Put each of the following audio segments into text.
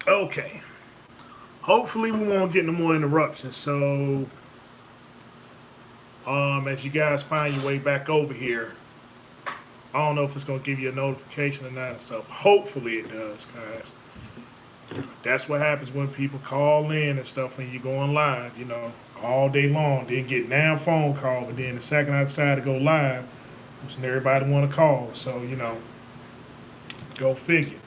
Okay. Hopefully we won't get no more interruptions. So, as you guys find your way back over here, I don't know if it's gonna give you a notification or not and stuff. Hopefully it does, guys. That's what happens when people call in and stuff when you go on live, all day long. Then get down phone call, but then the second I decide to go live, and everybody want to call. So, go figure.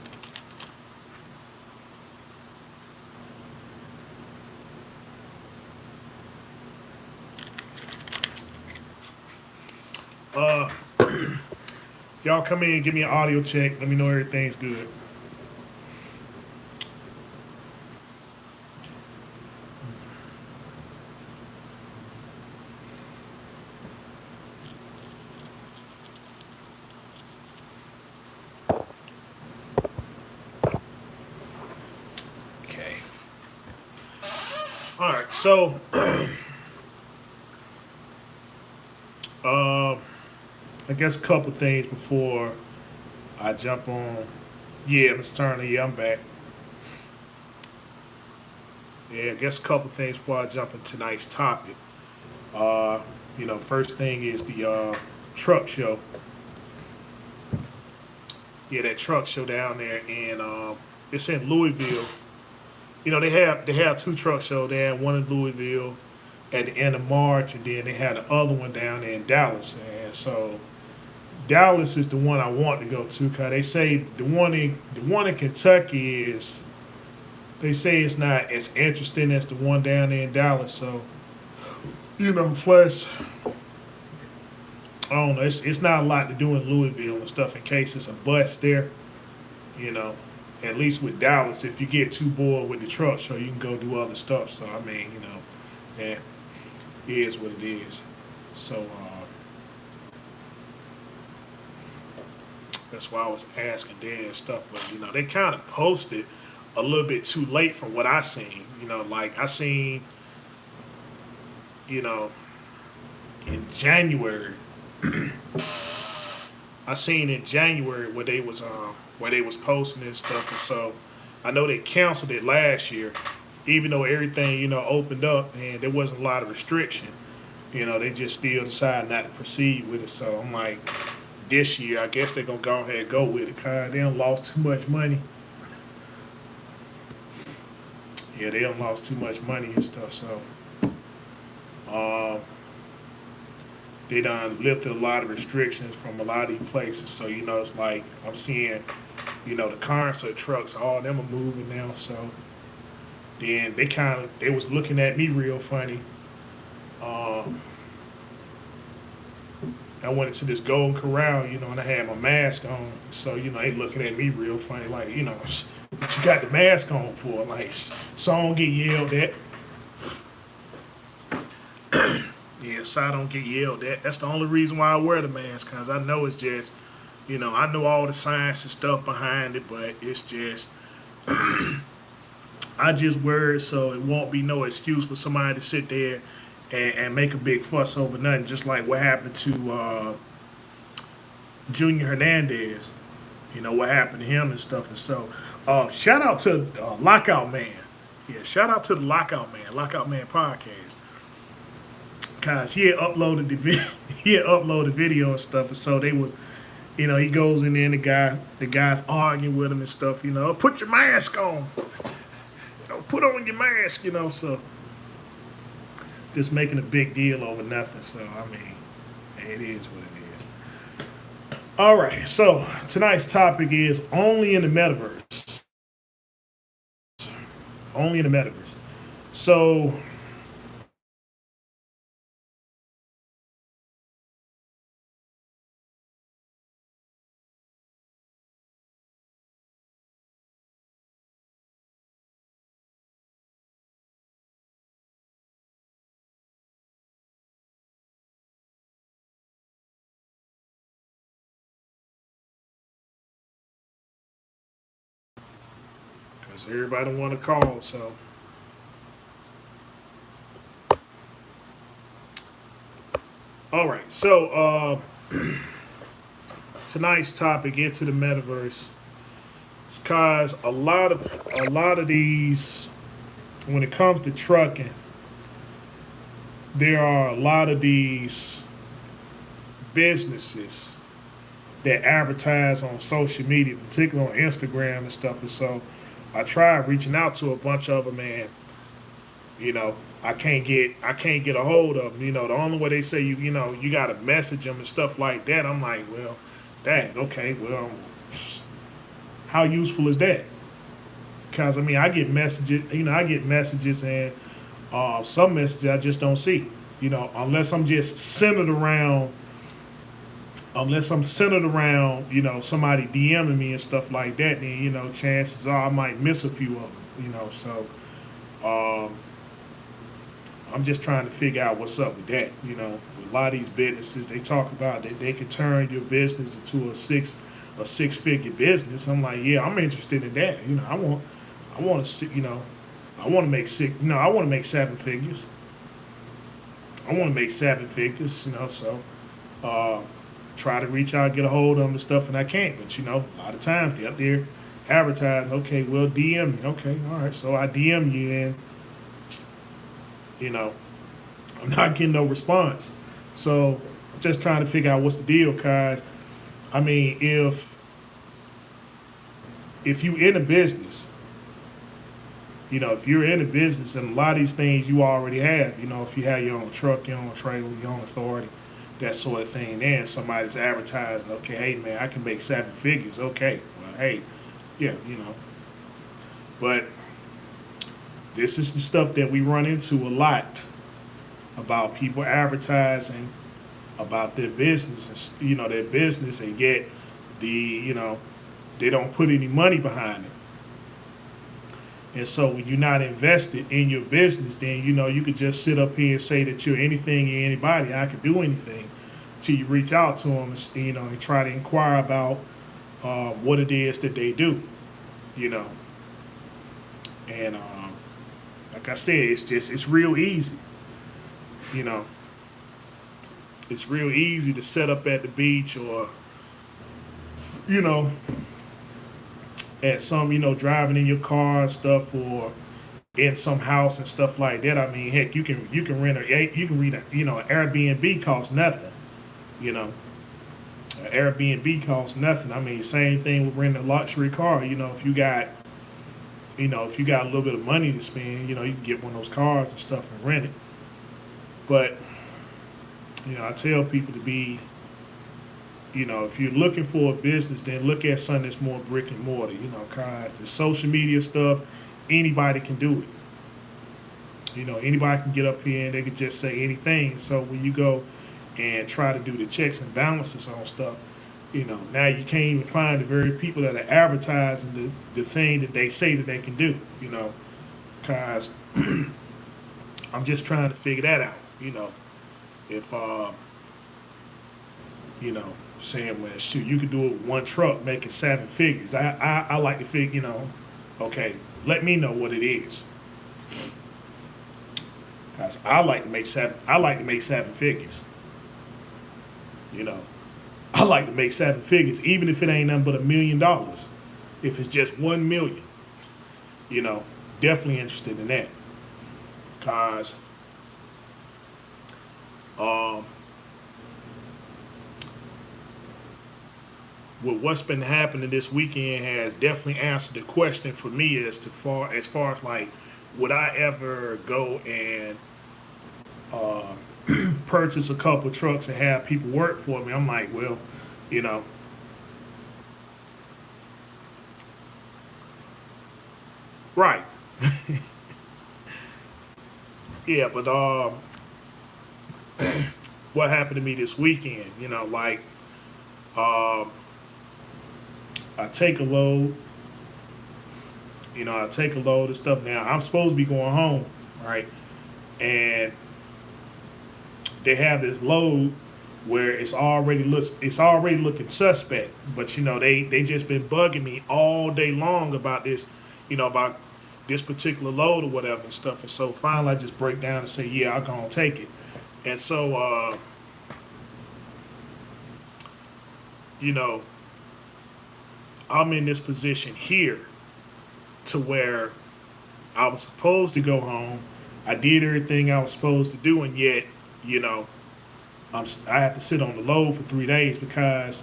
Uh, y'all come in, give me an audio check. Let me know everything's good. Okay. All right. So, uh, I guess a couple things before I jump on. Yeah, Mr. Turner. Yeah, I'm back. Yeah, I guess a couple things before I jump into tonight's topic. Uh, first thing is the truck show. Yeah, that truck show down there, and it's in Louisville. They have two truck shows. They had one in Louisville at the end of March, and then they had the other one down there in Dallas. And so Dallas is the one I want to go to because they say the one in Kentucky is, they say it's not as interesting as the one down there in Dallas. So plus I don't know, it's not a lot to do in Louisville and stuff in case it's a bus there. You know, at least with Dallas, if you get too bored with the truck show, you can go do other stuff. So I mean, yeah, it is what it is. So that's why I was asking Dan and stuff. But they kind of posted a little bit too late from what I seen. Like I seen, you know, in January. I seen in January where they was posting and stuff, and so I know they canceled it last year, even though everything opened up and there wasn't a lot of restriction. They just still decided not to proceed with it. So I'm like, this year I guess they're gonna go ahead and go with it. Cause they done lost too much money. Yeah, they done lost too much money and stuff. So um, they done lifted a lot of restrictions from a lot of these places. So it's like I'm seeing, the concert trucks, all of them are moving now. So then they was looking at me real funny. Um, I went into this Golden Corral, and I had my mask on. So they looking at me real funny, like what you got the mask on for? Like so I don't get yelled at. Yeah, so I don't get yelled at. That's the only reason why I wear the mask, cause I know it's just, I know all the science and stuff behind it, but it's just, I just wear it so it won't be no excuse for somebody to sit there and make a big fuss over nothing. Just like what happened to Junior Hernandez, what happened to him and stuff. And so, shout out to Lockout Man. Yeah, shout out to the Lockout Man podcast. Cause he had uploaded he had uploaded video and stuff, and so they was, he goes in there and the guy's arguing with him and stuff. Put your mask on, put on your mask, so just making a big deal over nothing. So I mean, it is what it is. All right, so tonight's topic is only in the metaverse. Only in the metaverse. So because everybody want to call, so all right. So tonight's topic into the metaverse. Cause a lot of these, when it comes to trucking, there are a lot of these businesses that advertise on social media, particularly on Instagram and stuff. And so I tried reaching out to a bunch of them, and you know, I can't get a hold of them. You know, the only way they say you got to message them and stuff like that. I'm like, well, dang, okay, well, how useful is that? Because I mean, I get messages, and some messages I just don't see. You know, unless I'm centered around, somebody DMing me and stuff like that, then, chances are I might miss a few of them, So um, I'm just trying to figure out what's up with that. A lot of these businesses, they talk about that they can turn your business into a six-figure business. I'm like, yeah, I'm interested in that. I want to, I want to make I want to make seven figures. I want to make seven figures, so uh, try to reach out, get a hold of them and stuff, and I can't. But a lot of times they're up there advertising. Okay, well, DM me. Okay, all right. So I DM you, and you know I'm not getting no response. So I'm just trying to figure out what's the deal, cause I mean, if you in a business, if you're in a business and a lot of these things you already have, if you have your own truck, your own trailer, your own authority, that sort of thing, then somebody's advertising, okay, hey man, I can make seven figures. Okay, well, hey, yeah, But this is the stuff that we run into a lot about people advertising about their business, and yet they don't put any money behind it. And so when you're not invested in your business, then you could just sit up here and say that you're anything and anybody. I could do anything till you reach out to them, and try to inquire about what it is that they do, you know. And like I said, it's real easy, you know. It's real easy to set up at the beach or you know at some driving in your car and stuff, or in some house and stuff like that. I mean, heck, you can rent an Airbnb costs nothing. You know, an Airbnb costs nothing. I mean, same thing with renting a luxury car. If you got a little bit of money to spend, you can get one of those cars and stuff and rent it. But I tell people to be, if you're looking for a business, then look at something that's more brick and mortar. Cause the social media stuff, anybody can do it. Anybody can get up here and they can just say anything. So when you go and try to do the checks and balances on stuff, now you can't even find the very people that are advertising the thing that they say that they can do, because I'm just trying to figure that out, if, saying, well, shoot, you could do it with one truck making seven figures. I like to figure, okay, let me know what it is. Because I like to make seven figures. I like to make seven figures, even if it ain't nothing but $1 million. If it's just 1 million, definitely interested in that. Cause with what's been happening this weekend has definitely answered the question for me as far as like, would I ever go and purchase a couple trucks and have people work for me? I'm like, well, you know, right. Yeah, but what happened to me this weekend? Like um, I take a load. I take a load of stuff. Now I'm supposed to be going home, right? And they have this load where it's already looking suspect. But they just been bugging me all day long about about this particular load or whatever and stuff. And so finally I just break down and say, yeah, I'm gonna take it. And so you know, I'm in this position here to where I was supposed to go home. I did everything I was supposed to do, and yet, you know, I have to sit on the load for 3 days because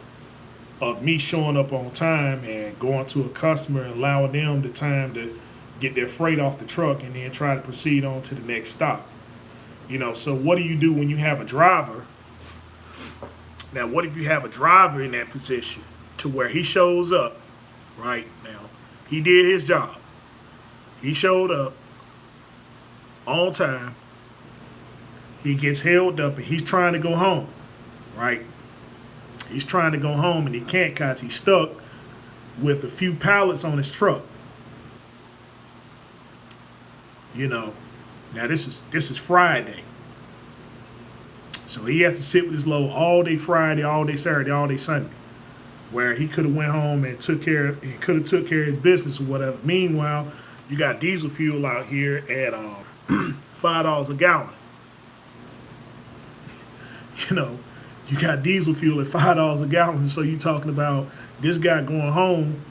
of me showing up on time and going to a customer and allowing them the time to get their freight off the truck and then try to proceed on to the next stop. So what do you do when you have a driver? Now, what if you have a driver in that position to where he shows up, right? Now, he did his job. He showed up on time. He gets held up and he's trying to go home, right? He's trying to go home and he can't because he's stuck with a few pallets on his truck. Now this is Friday. So he has to sit with his load all day Friday, all day Saturday, all day Sunday. Where he could have went home and took care of his business or whatever. Meanwhile, you got diesel fuel out here at $5 a gallon. You got diesel fuel at $5 a gallon. So you're talking about this guy going home.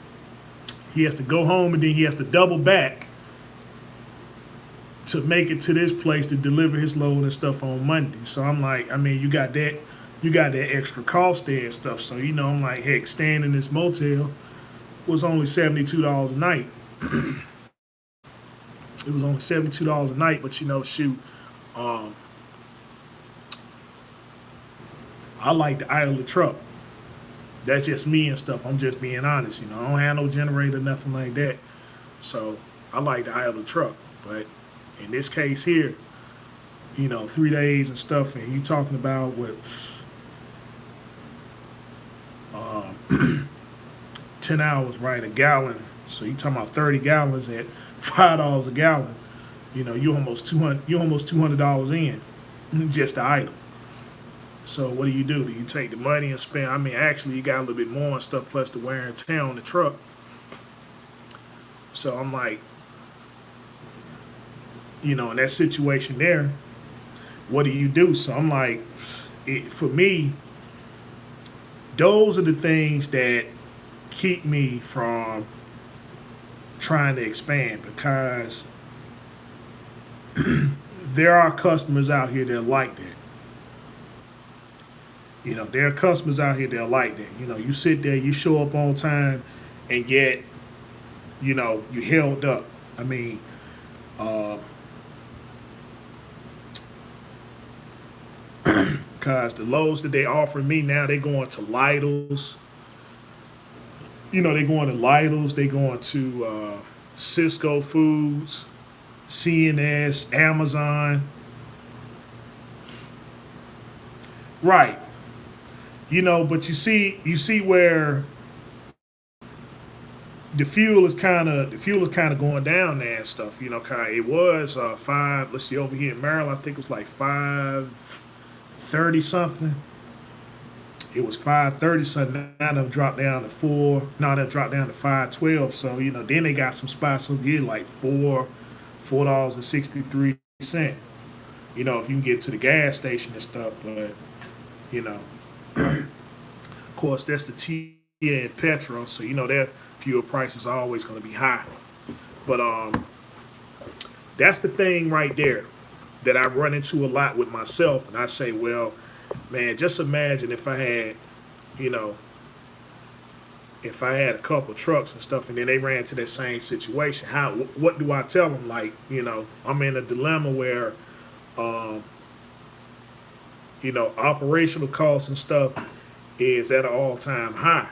He has to go home and then he has to double back to make it to this place to deliver his load and stuff on Monday. So I'm like, you got that extra cost there and stuff. So I'm like, heck, staying in this motel was only $72 a night. It was only $72 a night, but shoot, I like to idle the truck. That's just me and stuff. I'm just being honest. I don't have no generator, nothing like that. So I like to idle the truck. But in this case here, 3 days and stuff, and you talking about what 10 hours, right? A gallon. So you talking about 30 gallons at $5 a gallon. You almost $200 in just to idle. So what do? Do you take the money and spend? Actually, you got a little bit more and stuff plus the wear and tear on the truck. So I'm like, in that situation there, what do you do? So I'm like, for me, those are the things that keep me from trying to expand because there are customers out here that are like that. There are customers out here that are like that. You sit there, you show up on time, and yet, you held up. Because the loads that they offer me now, they going to Lidl's. They going to Lidl's. They going to Cisco Foods, CNS, Amazon. Right. But you see where the fuel is kind of going down there and stuff. It was five. Let's see, over here in Maryland, I think it was like 5.30 something. It was 5.30 something. Now they've dropped down to 4. Now they've dropped down to 5.12. So then they got some spots over here like $4.63. If you can get to the gas station and stuff, but of course, that's the Tia and petrol, so their fuel prices are always going to be high. But that's the thing right there that I've run into a lot with myself, and I say, well, man, just imagine if I had, if I had a couple trucks and stuff, and then they ran into that same situation. What do I tell them? Like, I'm in a dilemma where, operational costs and stuff is at an all-time high.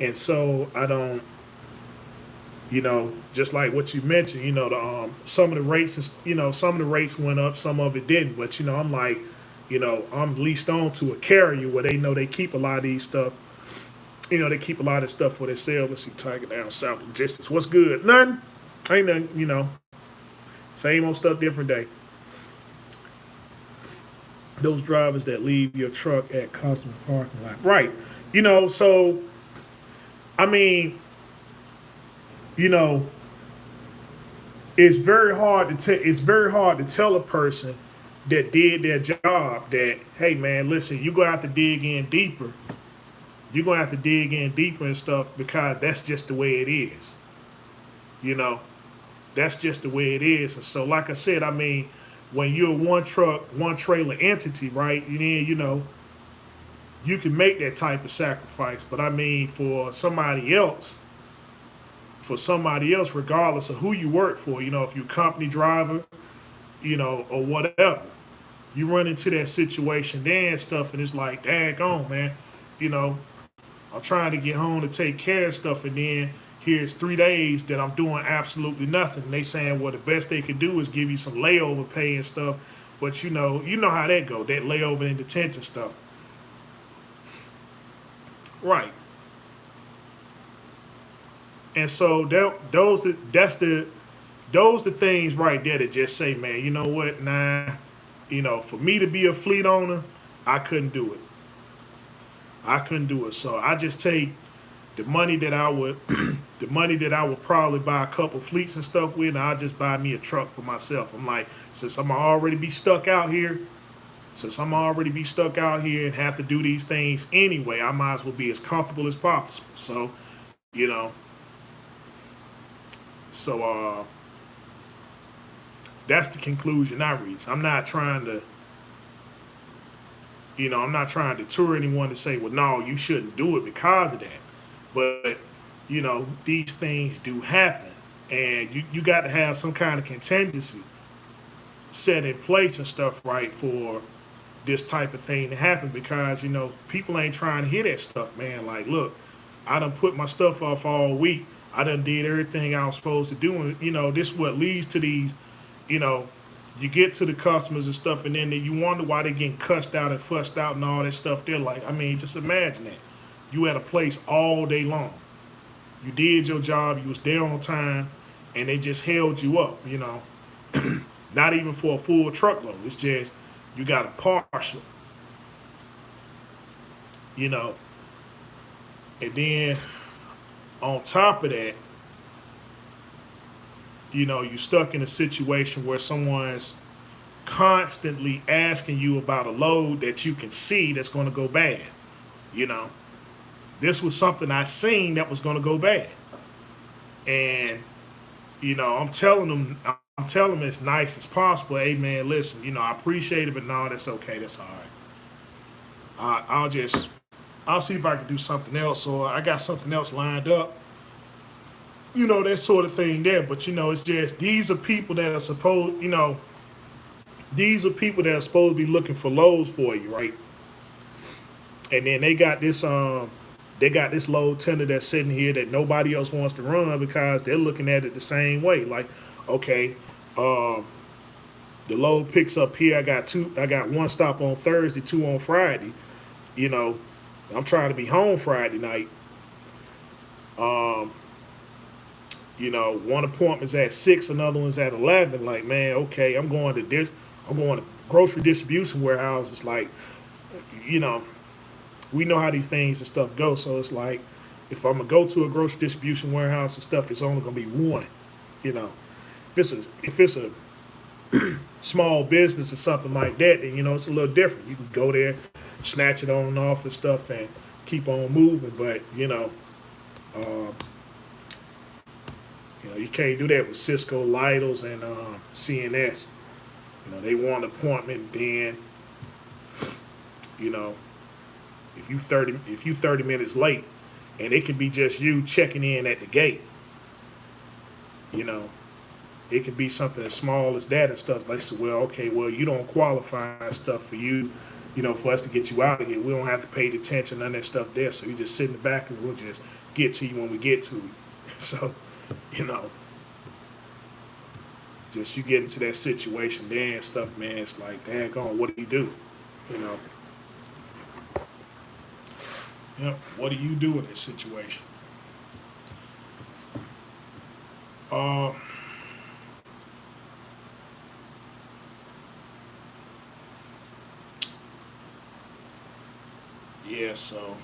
And so I don't, just like what you mentioned, some of the rates, some of the rates went up, some of it didn't. But, I'm like, I'm leased on to a carrier where they know they keep a lot of these stuff. They keep a lot of stuff for themselves. Let's see, Tiger Down South Logistics. What's good? Nothing. Ain't nothing, Same old stuff, different day. Those drivers that leave your truck at customer parking lot. Right. So, it's very hard to tell a person that did their job that, hey man, listen, you're gonna have to dig in deeper. you're gonna have to dig in deeper and stuff because that's just the way it is. You know, that's just the way it is. And so, like I said, I mean, when you're a one truck, one trailer entity, right? And then you can make that type of sacrifice. But I mean, for somebody else, regardless of who you work for, if you're a company driver, or whatever, you run into that situation there and stuff, and it's like, daggone, man, you know, I'm trying to get home to take care of stuff, and then here's 3 days that I'm doing absolutely nothing. And they saying, well, the best they could do is give you some layover pay and stuff, but you know how that go, that layover and detention stuff, right? And so those the things right there that just say, man, you know what, nah, for me to be a fleet owner, I couldn't do it. I couldn't do it. So I just take the money that I would, the money that I would probably buy a couple fleets and stuff with, and I'll just buy me a truck for myself. I'm like, since I'm already be stuck out here, and have to do these things anyway, I might as well be as comfortable as possible. So, you know, so that's the conclusion I reach. I'm not trying to deter anyone to say, well, no, you shouldn't do it because of that. But, these things do happen. And you got to have some kind of contingency set in place and stuff, right, for this type of thing to happen because, people ain't trying to hear that stuff, man. Like, look, I done put my stuff off all week. I done did everything I was supposed to do. And, this is what leads to these, you know, you get to the customers and stuff, and then you wonder why they're getting cussed out and fussed out and all that stuff. They're like, I mean, just imagine that. You at a place all day long. You did your job. You was there on time, and they just held you up. Not even for a full truckload. It's just you got a partial. You know, and then on top of that, you're stuck in a situation where someone's constantly asking you about a load that you can see that's going to go bad. You know, this was something I seen that was going to go bad, and I'm telling them as nice as possible. Hey man, listen, I appreciate it, but no, that's okay. That's all right. I'll see if I can do something else, or I got something else lined up. That sort of thing there. But it's just these are people that are supposed to be looking for loads for you, right? And then they got this load tender that's sitting here that nobody else wants to run because they're looking at it the same way. Like, okay, um, the load picks up here. I got one stop on Thursday, two on Friday. You know, I'm trying to be home Friday night. Um, one appointment's at 6, another one's at 11. Like, man, okay, I'm going to grocery distribution warehouse. It's like, you know, we know how these things and stuff go. So it's like, if I'm gonna go to a grocery distribution warehouse and stuff, it's only gonna be one. You know, if it's a small business or something like that, then it's a little different. You can go there, snatch it on and off and stuff, and keep on moving. But um, you can't do that with Cisco, Lidl's, and CNS. They want an appointment. Then you know, if you 30 minutes late, and it can be just you checking in at the gate. You know, it could be something as small as that and stuff. They say, well, okay, well, you don't qualify and stuff for you. For us to get you out of here, we don't have to pay the attention, none of that stuff there. So you just sit in the back and we'll just get to you when we get to you. So, you know, just you get into that situation there and stuff, man. It's like, daggone, what do you do? You know, what do you do in this situation? Uh, yeah. So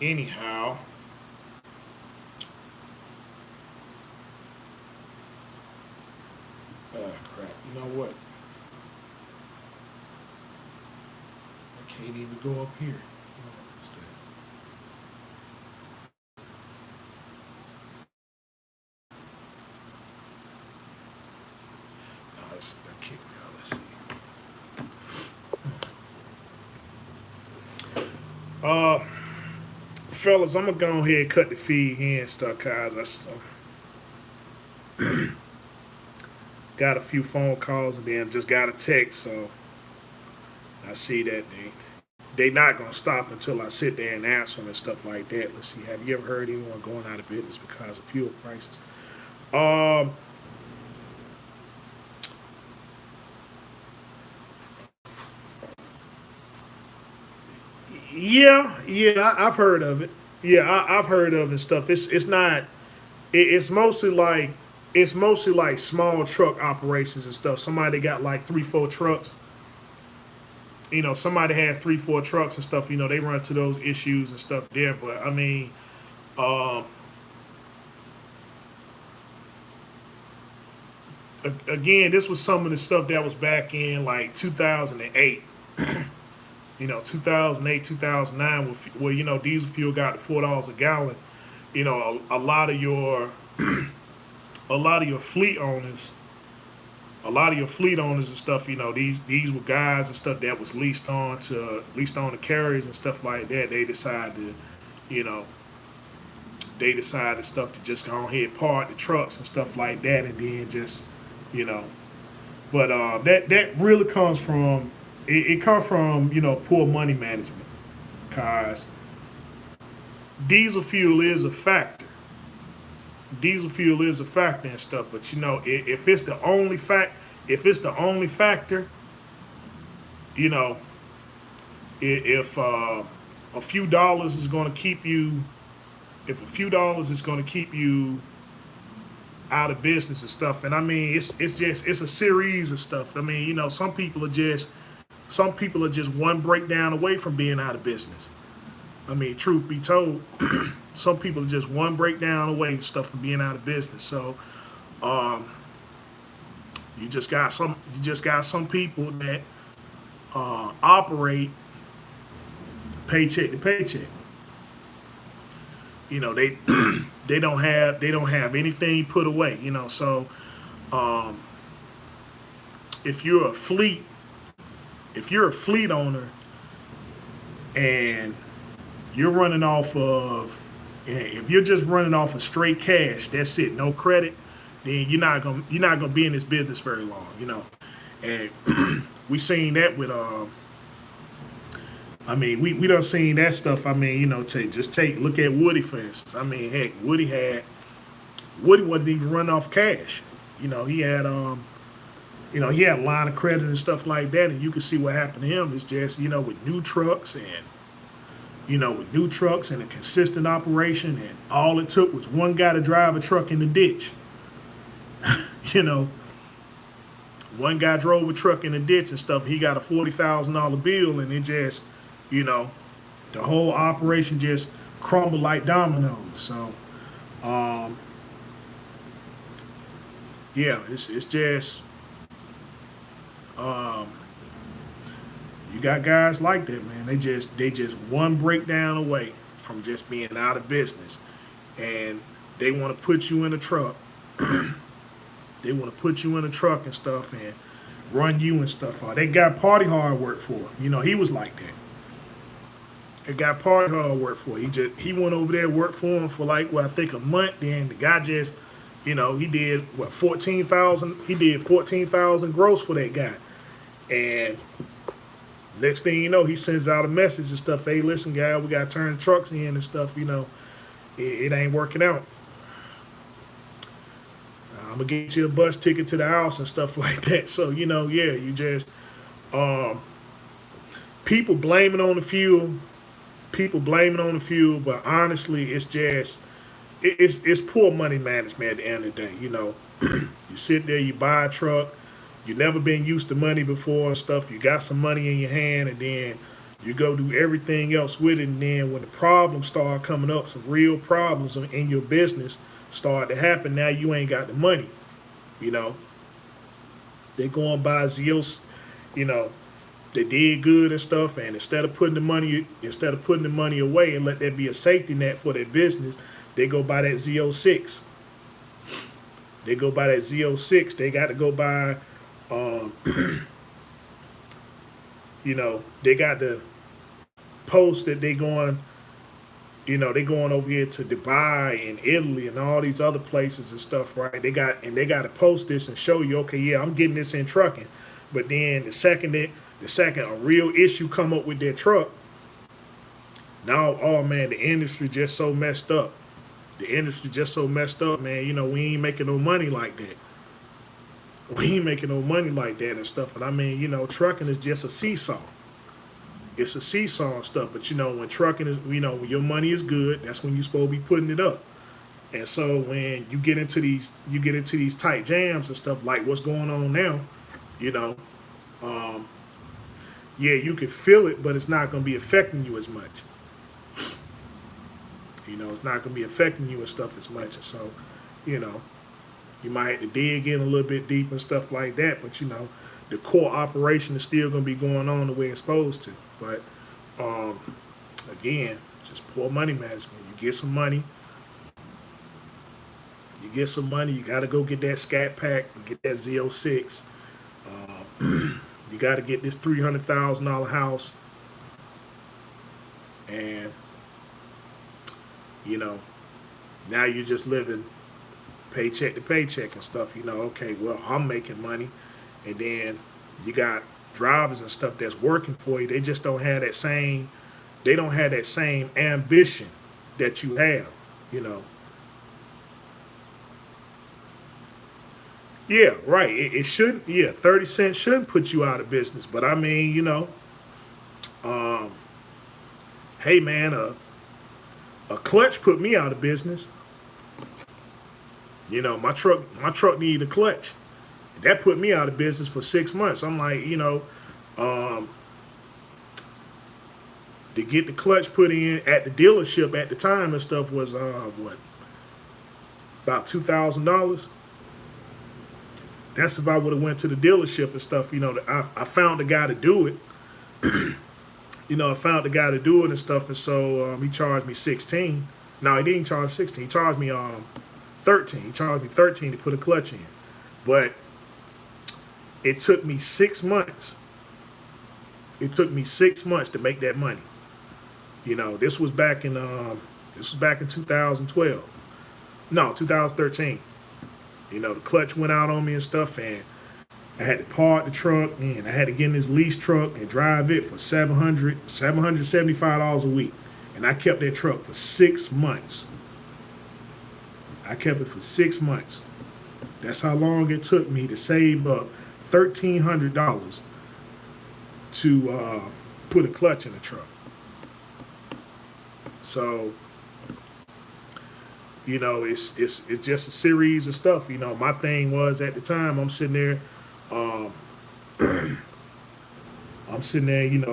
anyhow, crap. You know what? I'm Can't even go up here. What's that? Oh, that kicked me out. Let's see. Fellas, I'm gonna go ahead and cut the feed here and stuff, guys. Got a few phone calls and then just got a text, so I see that they not gonna stop until I sit there and answer them and stuff like that. Let's see. Have you ever heard anyone going out of business because of fuel prices? Um, yeah, I've heard of it. Yeah, I've heard of it and stuff. It's not. It's mostly like small truck operations and stuff. Somebody got like 3, 4 trucks. Somebody has 3, 4 trucks and stuff. They run to those issues and stuff there. But I mean, um, again, this was some of the stuff that was back in like 2008. 2008, 2009, where diesel fuel got to $4 a gallon. A lot of your a lot of your fleet owners, and stuff. These were guys and stuff that was leased on the carriers and stuff like that. You know, they decided stuff to just go ahead park the trucks and stuff like that, and then just you know. But that really comes from it comes from poor money management, cause diesel fuel is a factor. Diesel fuel is a factor and stuff, but if it's the only factor, you know, if a few dollars is going to keep you, if a few dollars is going to keep you out of business and stuff, and I mean it's a series of stuff. I mean some people are just one breakdown away from being out of business. I mean, truth be told, some people are just one breakdown away and stuff from being out of business. So, um, you just got some people that operate paycheck to paycheck. They they don't have anything put away. So um, if you're a fleet if you're a fleet owner and you're running off of if you're just running off of straight cash, that's it, no credit, then you're not gonna be in this business very long. And we seen that with I mean we done seen that stuff. I mean, take look at Woody for instance. I mean, heck, Woody wasn't even running off cash. He had a line of credit and stuff like that, and you can see what happened to him. It's just with new trucks and a consistent operation, and all it took was one guy to drive a truck in the ditch. you know, One guy drove a truck in the ditch and stuff. He got a $40,000 bill, and it just, you know, the whole operation just crumbled like dominoes. So, um, yeah, it's just um, you got guys like that, man. They just one breakdown away from just being out of business, and they want to put you in a truck. They want to put you in a truck and stuff and run you and stuff. They got Party Hard work for. He was like that. They got Party Hard work for. He went over there, worked for him for like, well, I think a month. Then the guy just, he did what 14,000. He did 14,000 gross for that guy. And next thing you know, he sends out a message and stuff. Hey, listen, guy, we got to turn the trucks in and stuff. It ain't working out. I'm gonna get you a bus ticket to the house and stuff like that. So yeah, you just um, people blame it on the fuel. People blame it on the fuel, but honestly, it's just it's poor money management at the end of the day. You sit there, you buy a truck, you never been used to money before and stuff. You got some money in your hand, and then you go do everything else with it. And then when the problems start coming up, some real problems in your business start to happen. Now you ain't got the money. They go and buy Zeus, you know, They did good and stuff, and instead of putting the money away and let that be a safety net for their business, they go buy that Z06. They go buy that Z06. They got to go buy, um, they got to post that they going, they going over here to Dubai and Italy and all these other places and stuff, right? They got to post this and show you, okay, yeah, I'm getting this in trucking. But then the second a real issue come up with their truck, now, oh man, the industry just so messed up. The industry just so messed up, man. We ain't making no money like that. We ain't making no money like that and stuff. And I mean, trucking is just a seesaw. It's a seesaw and stuff. But when trucking is, when your money is good, that's when you're supposed to be putting it up. And so when you get into these tight jams and stuff like what's going on now, you know, um, yeah, you can feel it, but it's not going to be affecting you as much. It's not going to be affecting you and stuff as much. And so, you know, you might have to dig in a little bit deep and stuff like that. But, the core operation is still going to be going on the way it's supposed to. But, again, just poor money management. You get some money. You got to go get that Scat Pack and get that Z06. You got to get this $300,000 house. And, now you're just living paycheck to paycheck and stuff. Okay, well, I'm making money. And then you got drivers and stuff that's working for you. They just don't have that same ambition that you have. Yeah, right. It shouldn't, 30 cents shouldn't put you out of business. But I mean, um, hey man, a clutch put me out of business. My truck needed a clutch. That put me out of business for 6 months. I'm like, to get the clutch put in at the dealership at the time and stuff was about $2,000. That's if I would have went to the dealership and stuff. I found the guy to do it. I found the guy to do it and stuff, and so he charged me 16. No, he didn't charge 16. He charged me 13. He charged me 13 to put a clutch in, but it took me 6 months. It took me 6 months to make that money. This was back in 2012. No, 2013. The clutch went out on me and stuff, and I had to park the truck, and I had to get in this lease truck and drive it for $775 a week. And I kept that truck for 6 months. I kept it for 6 months. That's how long it took me to save up $1,300 to put a clutch in the truck. So, it's just a series of stuff. My thing was at the time I'm sitting there,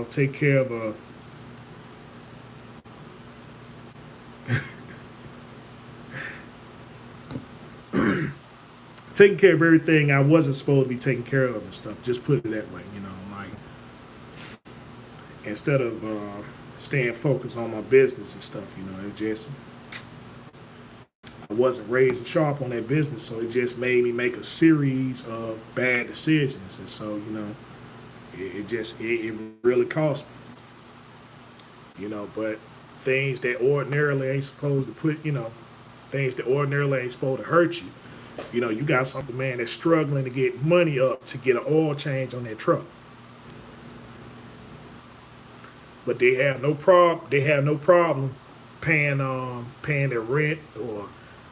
take care of taking care of everything I wasn't supposed to be taking care of and stuff. Just put it that way, like instead of staying focused on my business and stuff, it just I wasn't raised sharp on that business, so it just made me make a series of bad decisions, and so it really cost me, But things that ordinarily ain't supposed to things that ordinarily ain't supposed to hurt you. You got something, man, that's struggling to get money up to get an oil change on their truck. But they have no problem paying their rent or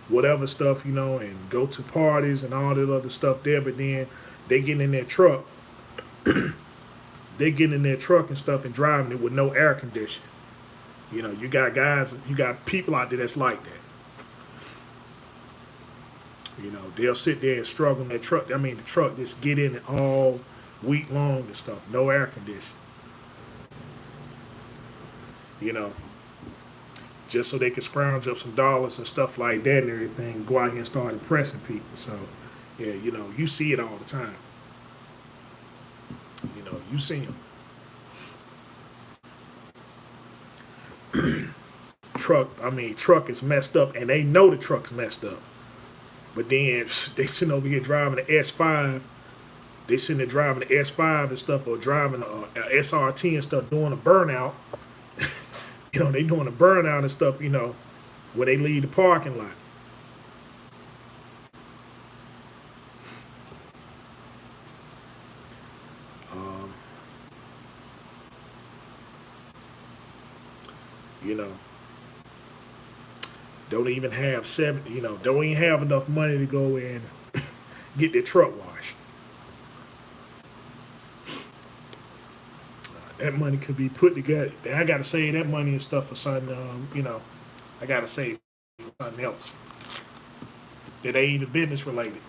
whatever stuff, and go to parties and all that other stuff there. But then they get in their truck, and stuff and driving it with no air conditioning. You got people out there that's like that. They'll sit there and struggle in their truck. I mean, the truck just get in it all week long and stuff. No air conditioning. Just so they can scrounge up some dollars and stuff like that and everything, go out here and start impressing people. So, yeah, you see it all the time. You see them. truck is messed up, and they know the truck's messed up. But then they sitting over here driving the S5. They sitting there driving the S5 and stuff, or driving a SRT and stuff, doing a burnout. They doing a burnout and stuff. When they leave the parking lot. Um, you know, don't even have don't even have enough money to go and get their truck washed. That money could be put together. I got to save that money and stuff for something. I got to save for something else that ain't even business related.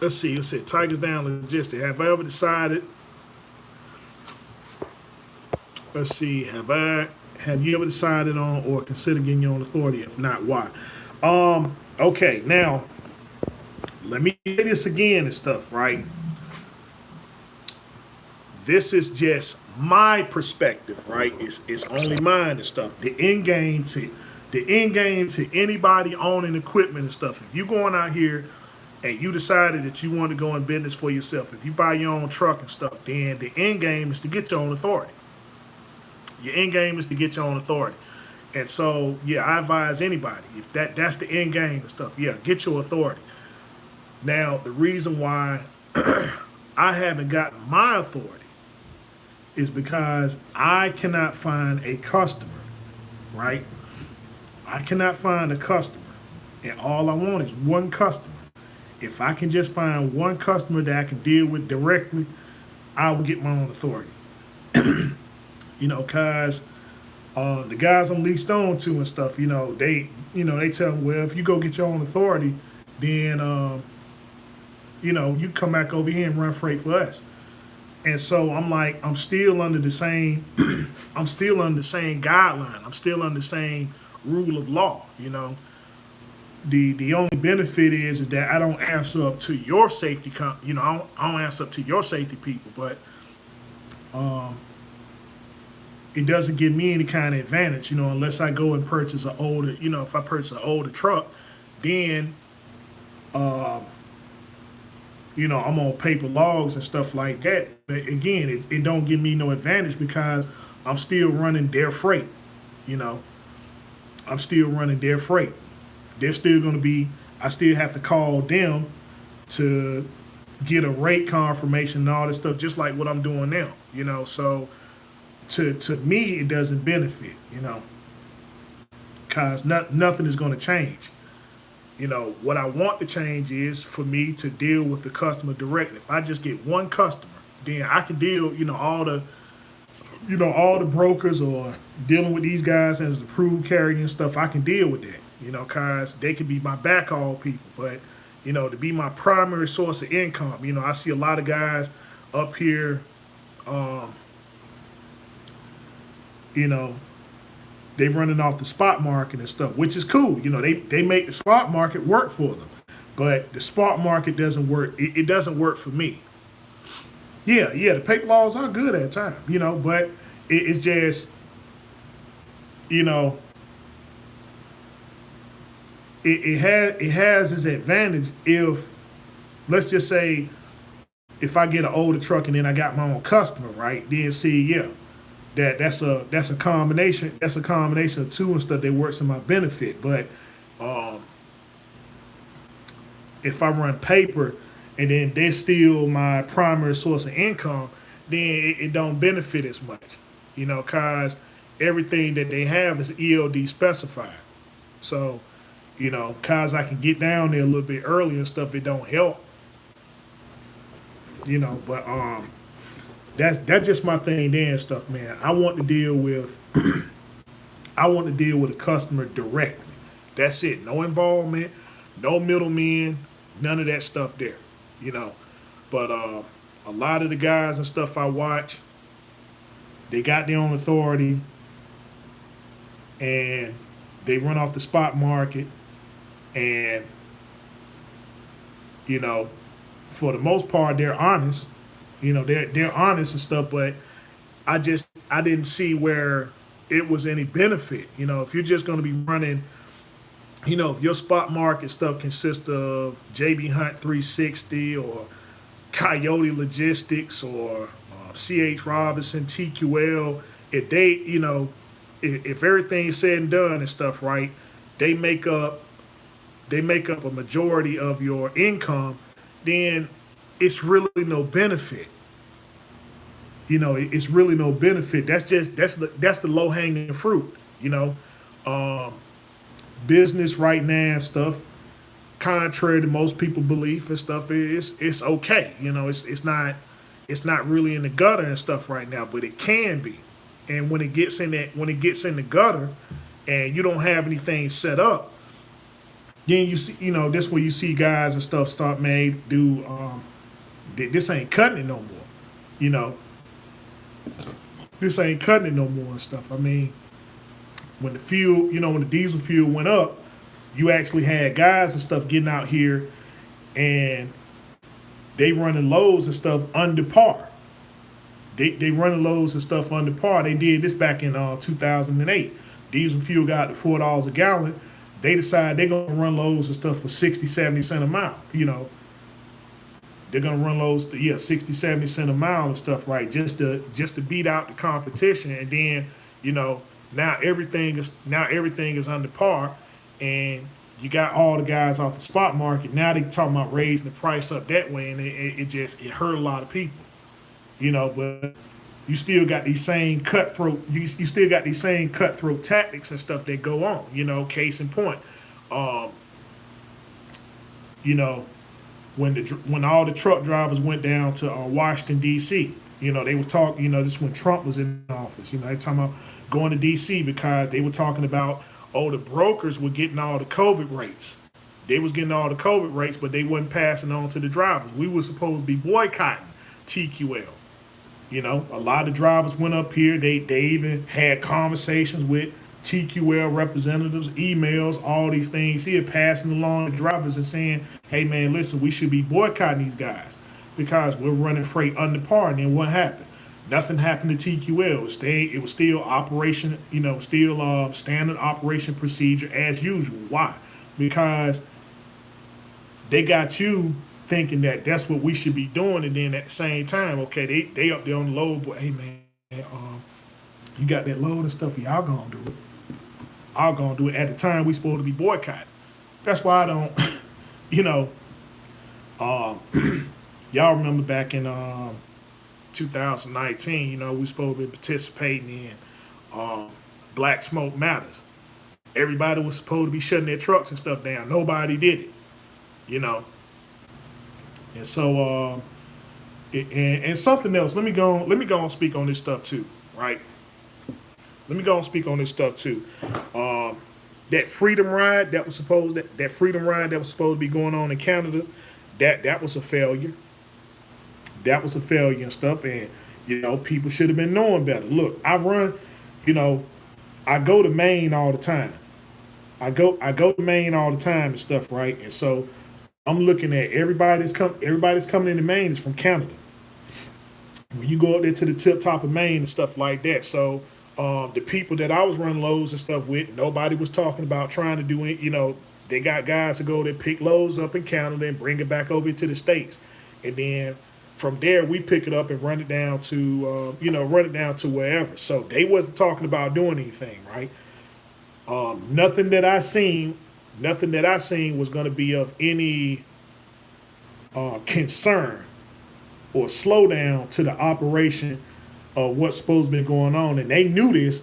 Let's see. Let's see. Tigers down logistics. Have I ever decided? Let's see. Have you ever decided on or considered getting your own authority? If not, why? Okay. Now, let me say this again and stuff. Right. This is just my perspective. Right. It's only mine and stuff. The end game to anybody owning equipment and stuff. If you going out here and you decided that you want to go in business for yourself, if you buy your own truck and stuff, then the end game is to get your own authority. Your end game is to get your own authority. And so, yeah, I advise anybody, if that's the end game and stuff, yeah, get your authority. Now, the reason why I haven't gotten my authority is because I cannot find a customer, right? I cannot find a customer. And all I want is one customer. If I can just find one customer that I can deal with directly, I will get my own authority. Cause the guys I'm leased on to and stuff, they tell me, well, if you go get your own authority, then you come back over here and run freight for us. And so I'm like, I'm still under the same I'm still under the same guideline. I'm still under the same rule of law. The only benefit is that I don't answer up to your safety. I don't answer up to your safety people, but it doesn't give me any kind of advantage, unless I go and purchase an older. If I purchase an older truck, then I'm on paper logs and stuff like that. But again, it don't give me no advantage because I'm still running their freight. I'm still running their freight. They're still going to be, I still have to call them to get a rate confirmation and all this stuff, just like what I'm doing now, so to me, it doesn't benefit, because nothing is going to change. What I want to change is for me to deal with the customer directly. If I just get one customer, then I can deal, all the brokers or dealing with these guys as the approved carrier and stuff, I can deal with that. Cause they could be my backhaul people, but to be my primary source of income. I see a lot of guys up here, they running off the spot market and stuff, which is cool. They make the spot market work for them, but the spot market doesn't work. It doesn't work for me. Yeah, the paper laws are good at times, but it's just, it has its advantage if, let's just say, if I get an older truck and then I got my own customer, right? Then see, yeah, that's a combination. That's a combination of two and stuff that works in my benefit. But if I run paper and then they're still my primary source of income, then it don't benefit as much, cause everything that they have is ELD specified. So, cause I can get down there a little bit early and stuff, it don't help. But that's just my thing there and stuff, man. I want to deal with a customer directly. That's it. No involvement, no middlemen, none of that stuff there. But a lot of the guys and stuff I watch, They got their own authority, and they run off the spot market, and you know, for the most part, they're honest. They're honest and stuff, but I didn't see where it was any benefit. If you're just going to be running, if your spot market stuff consists of JB Hunt 360 or Coyote Logistics or CH Robinson, TQL, if they, if everything's said and done and stuff, right, they make up a majority of your income, then it's really no benefit. It's really no benefit. That's the low hanging fruit. Um, Business right now and stuff, contrary to most people belief and stuff, is it's okay. It's not really in the gutter and stuff right now, but it can be. And when it gets in the gutter, and you don't have anything set up, then you see, this where you see guys and stuff start do this ain't cutting it no more. You know, this ain't cutting it no more and stuff. I mean, when the fuel, when the diesel fuel went up, you actually had guys and stuff getting out here and they running loads and stuff under par. They running loads and stuff under par. They did this back in 2008. Diesel fuel got to $4 a gallon. They decide they're going to run loads and stuff for 60, 70 cents a mile. They're going to run loads to, 60, 70 cents a mile and stuff, right? Just to beat out the competition. And then, now everything is under par, and you got all the guys off the spot market. Now they talking about raising the price up that way, and it hurt a lot of people. But you still got these same cutthroat. You still got these same cutthroat tactics and stuff that go on. Case in point, when all the truck drivers went down to Washington D.C., they were talking. This is when Trump was in office. They talking about going to D.C. because they were talking about the brokers were getting all the COVID rates. They was getting all the COVID rates, but they wasn't passing on to the drivers. We were supposed to be boycotting TQL. A lot of drivers went up here. They even had conversations with TQL representatives, emails, all these things here, passing along the drivers and saying, hey, man, listen, we should be boycotting these guys because we're running freight under par. And then what happened? Nothing happened to TQL. It was still operation, standard operation procedure as usual. Why? Because they got you thinking that that's what we should be doing, and then at the same time, okay, they up there on the load, but hey man, you got that load and stuff, y'all gonna do it. I'll gonna do it. At the time we supposed to be boycotting. That's why I don't, y'all remember back in 2019, we supposed to be participating in Black Smoke Matters. Everybody was supposed to be shutting their trucks and stuff down. Nobody did it. And so, and something else. Let me go and speak on this stuff too, right? Let me go and speak on this stuff too. That freedom ride that was supposed to be going on in Canada, that was a failure. That was a failure and stuff. And people should have been knowing better. Look, I run. I go to Maine all the time. I go to Maine all the time and stuff, right? And so I'm looking at everybody's coming into Maine is from Canada. When you go up there to the tip top of Maine and stuff like that. So the people that I was running loads and stuff with, nobody was talking about trying to do it. They got guys to go there, pick loads up in Canada and bring it back over to the States. And then from there, we pick it up and run it down to, wherever. So they wasn't talking about doing anything, right? Nothing that I seen was going to be of any concern or slowdown to the operation of what's supposed to be going on. And they knew this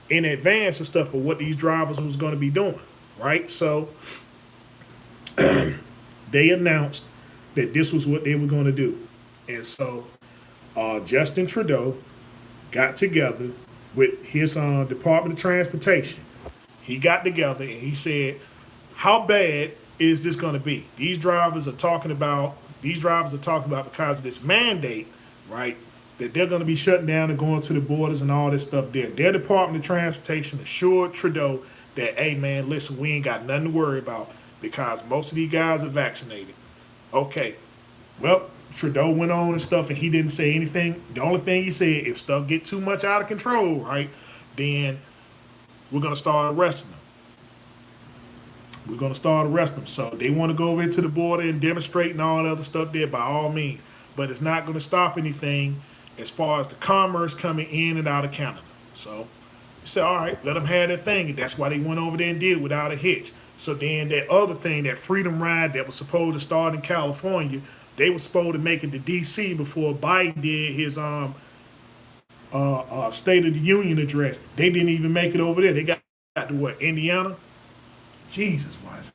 in advance and stuff of what these drivers was going to be doing, right? So they announced that this was what they were going to do. And so Justin Trudeau got together with his Department of Transportation. He got together and he said, how bad is this going to be? These drivers are talking about because of this mandate, right? that they're going to be shutting down and going to the borders and all this stuff there. Their Department of Transportation assured Trudeau that, hey man, listen, we ain't got nothing to worry about because most of these guys are vaccinated. Okay, well, Trudeau went on and stuff, and he didn't say anything. The only thing he said, if stuff get too much out of control, right, then we're gonna start arresting them. We're gonna start arresting them. So they want to go over to the border and demonstrate and all the other stuff there by all means, but it's not gonna stop anything as far as the commerce coming in and out of Canada. So he said, all right, let them have their thing, and that's why they went over there and did it without a hitch. So then that other thing, that freedom ride that was supposed to start in California, they were supposed to make it to D.C. before Biden did his State of the Union address. They didn't even make it over there. They got to what, Indiana? Jesus, why is